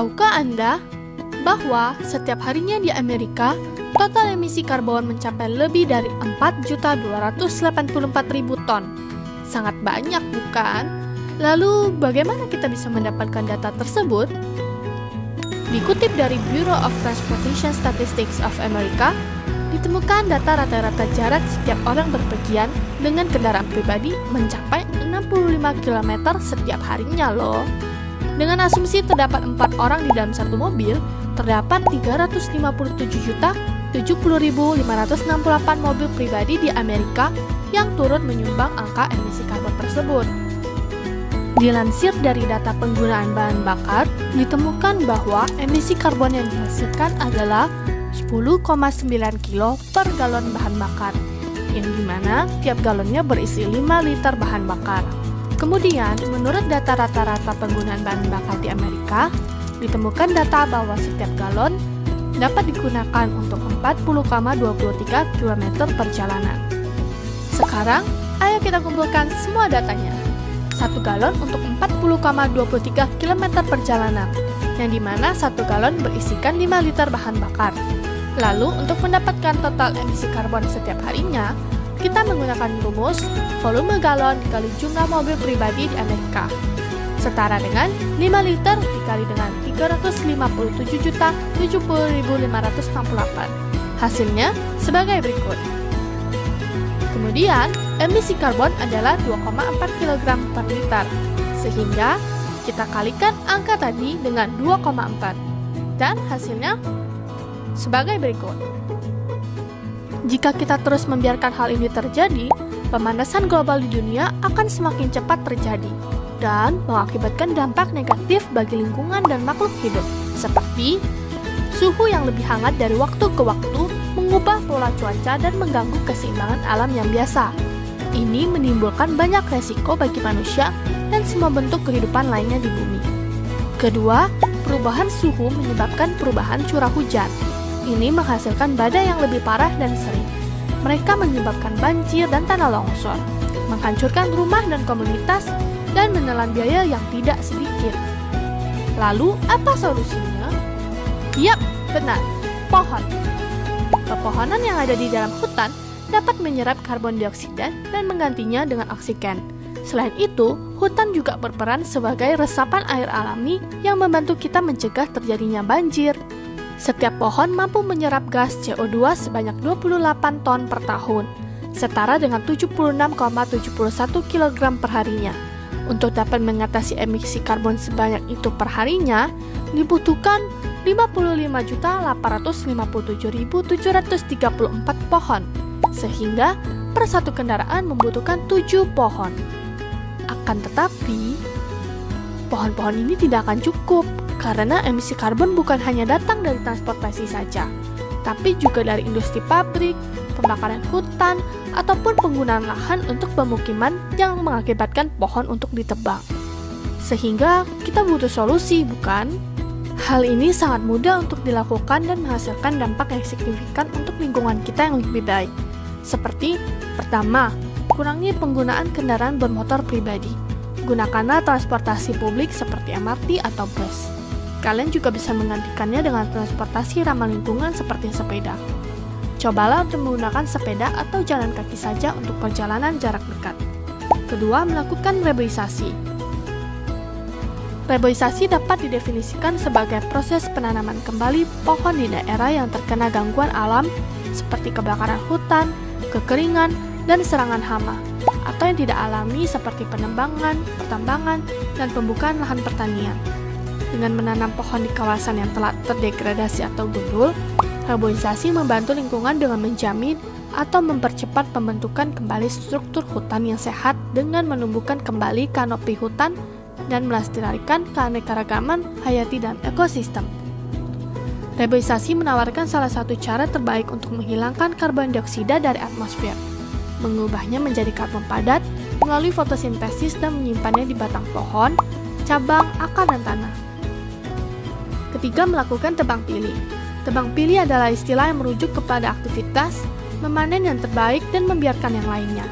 Tahukah Anda bahwa setiap harinya di Amerika, total emisi karbon mencapai lebih dari 4.284.000 ton. Sangat banyak, bukan? Lalu, bagaimana kita bisa mendapatkan data tersebut? Dikutip dari Bureau of Transportation Statistics of America, ditemukan data rata-rata jarak setiap orang berpergian dengan kendaraan pribadi mencapai 65 km setiap harinya loh. Dengan asumsi terdapat 4 orang di dalam satu mobil, terdapat 357.070.568 mobil pribadi di Amerika yang turut menyumbang angka emisi karbon tersebut. Dilansir dari data penggunaan bahan bakar, ditemukan bahwa emisi karbon yang dihasilkan adalah 10,9 kilo per galon bahan bakar, yang dimana tiap galonnya berisi 5 liter bahan bakar. Kemudian, menurut data rata-rata penggunaan bahan bakar di Amerika, ditemukan data bahwa setiap galon dapat digunakan untuk 40,23 km perjalanan. Sekarang, ayo kita kumpulkan semua datanya. 1 galon untuk 40,23 km perjalanan, yang dimana 1 galon berisikan 5 liter bahan bakar. Lalu, untuk mendapatkan total emisi karbon setiap harinya, kita menggunakan rumus volume galon dikali jumlah mobil pribadi di Amerika, setara dengan 5 liter dikali dengan 357.070.568. Hasilnya sebagai berikut. Kemudian, emisi karbon adalah 2,4 kg per liter, sehingga kita kalikan angka tadi dengan 2,4, dan hasilnya sebagai berikut. Jika kita terus membiarkan hal ini terjadi, pemanasan global di dunia akan semakin cepat terjadi dan mengakibatkan dampak negatif bagi lingkungan dan makhluk hidup, seperti suhu yang lebih hangat dari waktu ke waktu, mengubah pola cuaca dan mengganggu keseimbangan alam yang biasa. Ini menimbulkan banyak resiko bagi manusia dan semua bentuk kehidupan lainnya di bumi. Kedua, perubahan suhu menyebabkan perubahan curah hujan. Ini menghasilkan badai yang lebih parah dan sering. Mereka menyebabkan banjir dan tanah longsor, menghancurkan rumah dan komunitas, dan menelan biaya yang tidak sedikit. Lalu, apa solusinya? Yap, benar, pohon. Pepohonan yang ada di dalam hutan dapat menyerap karbon dioksida dan menggantinya dengan oksigen. Selain itu, hutan juga berperan sebagai resapan air alami yang membantu kita mencegah terjadinya banjir. Setiap pohon mampu menyerap gas CO2 sebanyak 28 ton per tahun, setara dengan 76,71 kg per harinya. Untuk dapat mengatasi emisi karbon sebanyak itu per harinya, dibutuhkan 55.857.734 pohon, sehingga per satu kendaraan membutuhkan 7 pohon. Akan tetapi, pohon-pohon ini tidak akan cukup, karena emisi karbon bukan hanya datang dari transportasi saja, tapi juga dari industri pabrik, pembakaran hutan, ataupun penggunaan lahan untuk pemukiman yang mengakibatkan pohon untuk ditebang. Sehingga kita butuh solusi, bukan? Hal ini sangat mudah untuk dilakukan dan menghasilkan dampak yang signifikan untuk lingkungan kita yang lebih baik. Seperti, pertama, kurangi penggunaan kendaraan bermotor pribadi. Gunakanlah transportasi publik seperti MRT atau bus. Kalian juga bisa menggantikannya dengan transportasi ramah lingkungan seperti sepeda. Cobalah untuk menggunakan sepeda atau jalan kaki saja untuk perjalanan jarak dekat. Kedua, melakukan reboisasi. Reboisasi dapat didefinisikan sebagai proses penanaman kembali pohon di daerah yang terkena gangguan alam seperti kebakaran hutan, kekeringan, dan serangan hama, atau yang tidak alami seperti penebangan, pertambangan, dan pembukaan lahan pertanian. Dengan menanam pohon di kawasan yang telah terdegradasi atau gundul, reboisasi membantu lingkungan dengan menjamin atau mempercepat pembentukan kembali struktur hutan yang sehat dengan menumbuhkan kembali kanopi hutan dan melestarikan keanekaragaman hayati dan ekosistem. Reboisasi menawarkan salah satu cara terbaik untuk menghilangkan karbon dioksida dari atmosfer, mengubahnya menjadi karbon padat melalui fotosintesis dan menyimpannya di batang pohon, cabang, akar, dan tanah. Ketiga, melakukan tebang pilih. Tebang pilih adalah istilah yang merujuk kepada aktivitas memanen yang terbaik dan membiarkan yang lainnya.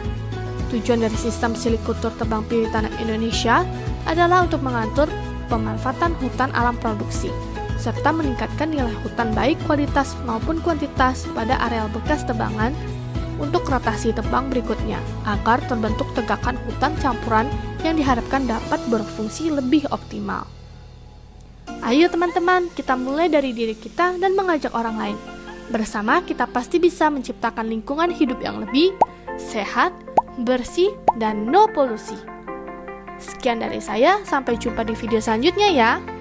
Tujuan dari sistem silvikultur tebang pilih tanam Indonesia adalah untuk mengatur pemanfaatan hutan alam produksi, serta meningkatkan nilai hutan baik kualitas maupun kuantitas pada areal bekas tebangan untuk rotasi tebang berikutnya, agar terbentuk tegakan hutan campuran yang diharapkan dapat berfungsi lebih optimal. Ayo teman-teman, kita mulai dari diri kita dan mengajak orang lain. Bersama kita pasti bisa menciptakan lingkungan hidup yang lebih sehat, bersih, dan no polusi. Sekian dari saya, sampai jumpa di video selanjutnya ya.